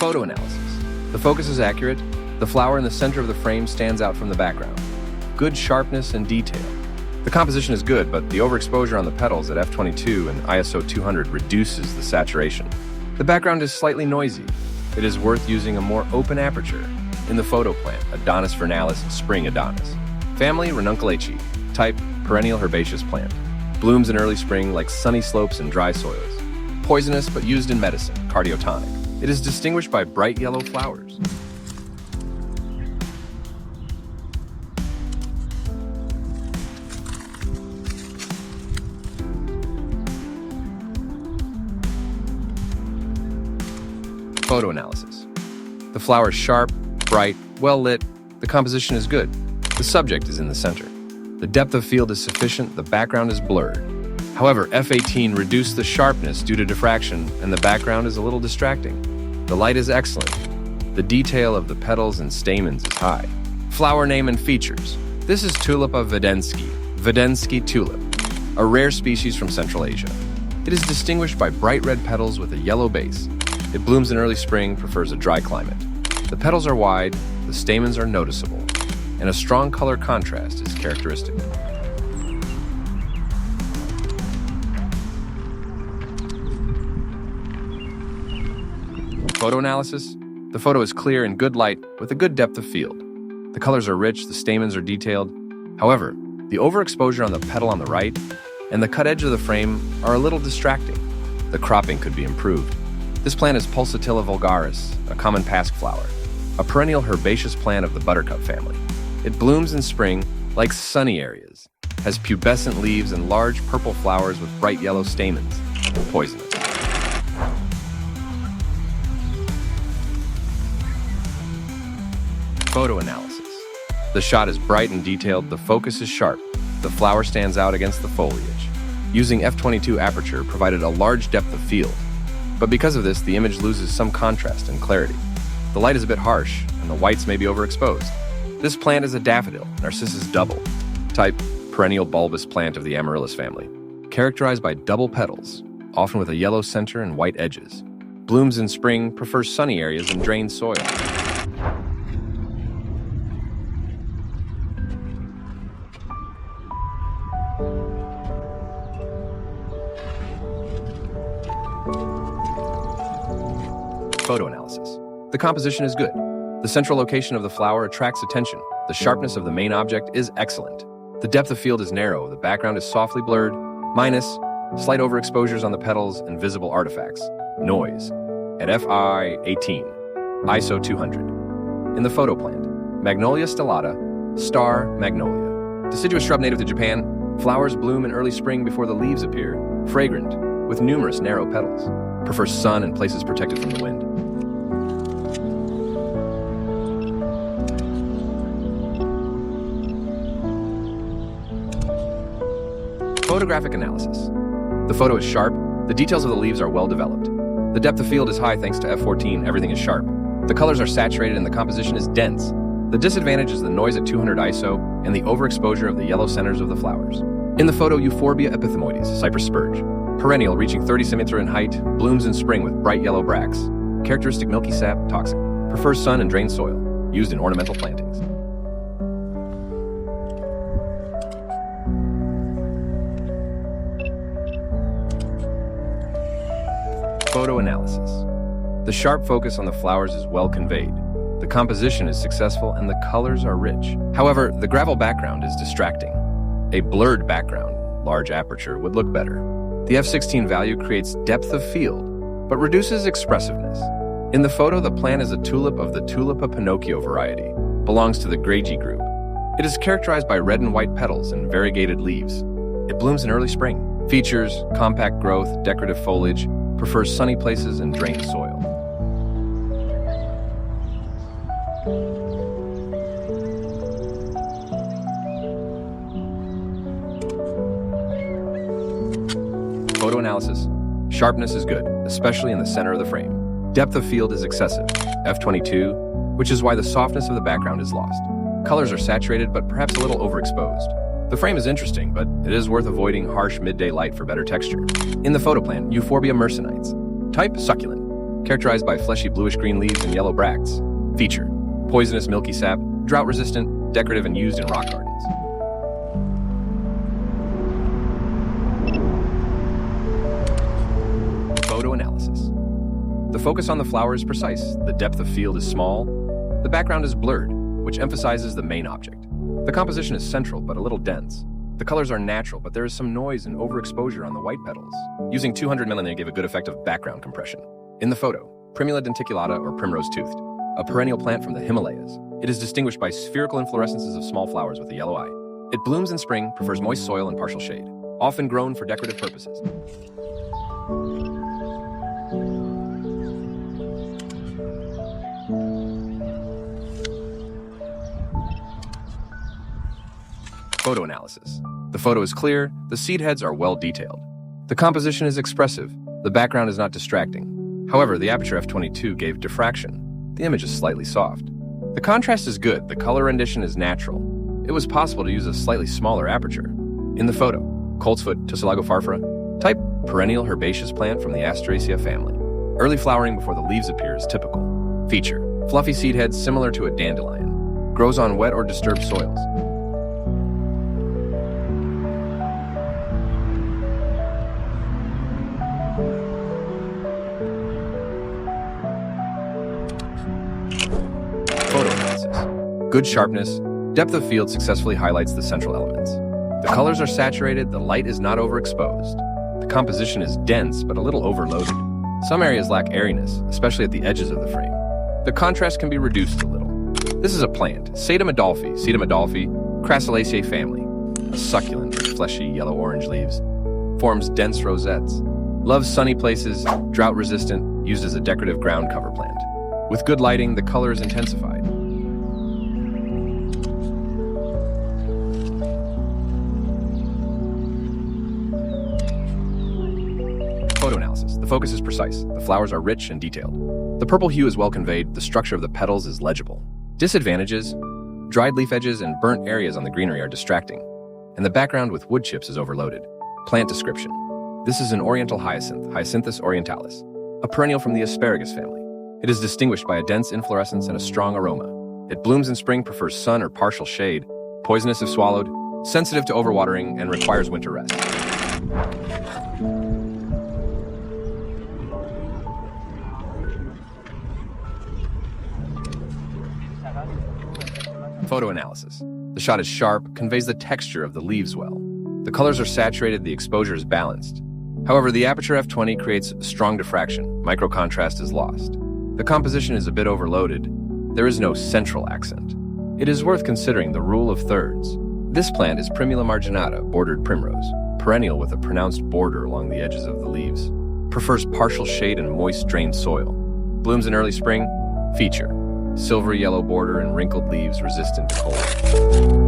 Photo analysis. The focus is accurate. The flower in the center of the frame stands out from the background. Good sharpness and detail. The composition is good, but the overexposure on the petals at f22 and ISO 200 reduces the saturation. The background is slightly noisy. It is worth using a more open aperture. In the photo plant, Adonis vernalis, spring adonis. Family, Ranunculaceae. Type, perennial herbaceous plant. Blooms in early spring like sunny slopes and dry soils. Poisonous but used in medicine, cardiotonic. It is distinguished by bright yellow flowers. Photo analysis. The flower is sharp, bright, well lit. The composition is good. The subject is in the center. The depth of field is sufficient. The background is blurred. However, F18 reduced the sharpness due to diffraction, and the background is a little distracting. The light is excellent. The detail of the petals and stamens is high. Flower name and features. This is Tulipa vidensky tulip, a rare species from Central Asia. It is distinguished by bright red petals with a yellow base. It blooms in early spring, prefers a dry climate. The petals are wide, the stamens are noticeable, and a strong color contrast is characteristic. Photo analysis. The photo is clear in good light with a good depth of field. The colors are rich, the stamens are detailed. However, the overexposure on the petal on the right and the cut edge of the frame are a little distracting. The cropping could be improved. This plant is Pulsatilla vulgaris, a common Pask flower, a perennial herbaceous plant of the buttercup family. It blooms in spring like sunny areas, has pubescent leaves and large purple flowers with bright yellow stamens. Poisonous. Photo analysis. The shot is bright and detailed, the focus is sharp, the flower stands out against the foliage. Using f22 aperture provided a large depth of field, but because of this, the image loses some contrast and clarity. The light is a bit harsh, and the whites may be overexposed. This plant is a daffodil, narcissus double, type perennial bulbous plant of the amaryllis family, characterized by double petals, often with a yellow center and white edges. Blooms in spring, prefers sunny areas and drained soil. Photo analysis. The composition is good. The central location of the flower attracts attention. The sharpness of the main object is excellent. The depth of field is narrow. The background is softly blurred. Minus, slight overexposures on the petals and visible artifacts. Noise. At FI 18. ISO 200. In the photo plant, Magnolia stellata, star magnolia. Deciduous shrub native to Japan. Flowers bloom in early spring before the leaves appear. Fragrant, with numerous narrow petals. Prefers sun and places protected from the wind. Photographic analysis. The photo is sharp. The details of the leaves are well developed. The depth of field is high thanks to f14. Everything is sharp. The colors are saturated and the composition is dense. The disadvantage is the noise at 200 ISO and the overexposure of the yellow centers of the flowers. In the photo, Euphorbia epithymoides, cypress spurge. Perennial, reaching 30 cm in height, blooms in spring with bright yellow bracts. Characteristic milky sap, toxic. Prefers sun and drained soil. Used in ornamental plantings. Photo analysis. The sharp focus on the flowers is well conveyed. The composition is successful and the colors are rich. However, the gravel background is distracting. A blurred background, large aperture, would look better. The f16 value creates depth of field, but reduces expressiveness. In the photo, the plant is a tulip of the Tulipa Pinocchio variety, belongs to the Gragey group. It is characterized by red and white petals and variegated leaves. It blooms in early spring. Features, compact growth, decorative foliage, prefers sunny places and drained soil. Photo analysis. Sharpness is good, especially in the center of the frame. Depth of field is excessive, f22, which is why the softness of the background is lost. Colors are saturated, but perhaps a little overexposed. The frame is interesting, but it is worth avoiding harsh midday light for better texture. In the photo plant, Euphorbia mercenites. Type, succulent. characterized by fleshy bluish-green leaves and yellow bracts. Feature: poisonous milky sap, drought-resistant, decorative, and used in rock gardens. Photo analysis. The focus on the flower is precise, the depth of field is small, the background is blurred, which emphasizes the main object. The composition is central but a little dense. The colors are natural, but there is some noise and overexposure on the white petals. Using 200 mm gave a good effect of background compression. In the photo, Primula denticulata or primrose-toothed, a perennial plant from the Himalayas. It is distinguished by spherical inflorescences of small flowers with a yellow eye. It blooms in spring, prefers moist soil and partial shade, often grown for decorative purposes. Photo analysis. The photo is clear, the seed heads are well detailed. The composition is expressive, the background is not distracting. However, the aperture f/22 gave diffraction. The image is slightly soft. The contrast is good, the color rendition is natural. It was possible to use a slightly smaller aperture. In the photo, coltsfoot tussilago farfara, type perennial herbaceous plant from the Asterisks family. Early flowering before the leaves appear is typical. Feature: fluffy seed heads similar to a dandelion. Grows on wet or disturbed soils. Photo analysis. Good sharpness, depth of field successfully highlights the central elements. The colors are saturated, the light is not overexposed. The composition is dense but a little overloaded. Some areas lack airiness, especially at the edges of the frame. The contrast can be reduced a little. This is a plant, Sedum Adolphi, Crassulaceae family. A succulent with fleshy yellow-orange leaves. Forms dense rosettes. Loves sunny places, drought-resistant, used as a decorative ground cover plant. With good lighting, the color is intensified. Photo analysis. The focus is precise. The flowers are rich and detailed. The purple hue is well conveyed. The structure of the petals is legible. Disadvantages: dried leaf edges and burnt areas on the greenery are distracting, and the background with wood chips is overloaded. Plant description. This is an oriental hyacinth, Hyacinthus orientalis, a perennial from the asparagus family. It is distinguished by a dense inflorescence and a strong aroma. It blooms in spring, prefers sun or partial shade, poisonous if swallowed, sensitive to overwatering, and requires winter rest. Photo analysis. The shot is sharp, conveys the texture of the leaves well. The colors are saturated, the exposure is balanced. However, the aperture f/20 creates strong diffraction, micro-contrast is lost. The composition is a bit overloaded. There is no central accent. It is worth considering the rule of thirds. This plant is Primula marginata, bordered primrose, perennial with a pronounced border along the edges of the leaves. Prefers partial shade and moist, drained soil. Blooms in early spring. Feature: silvery yellow border and wrinkled leaves resistant to cold.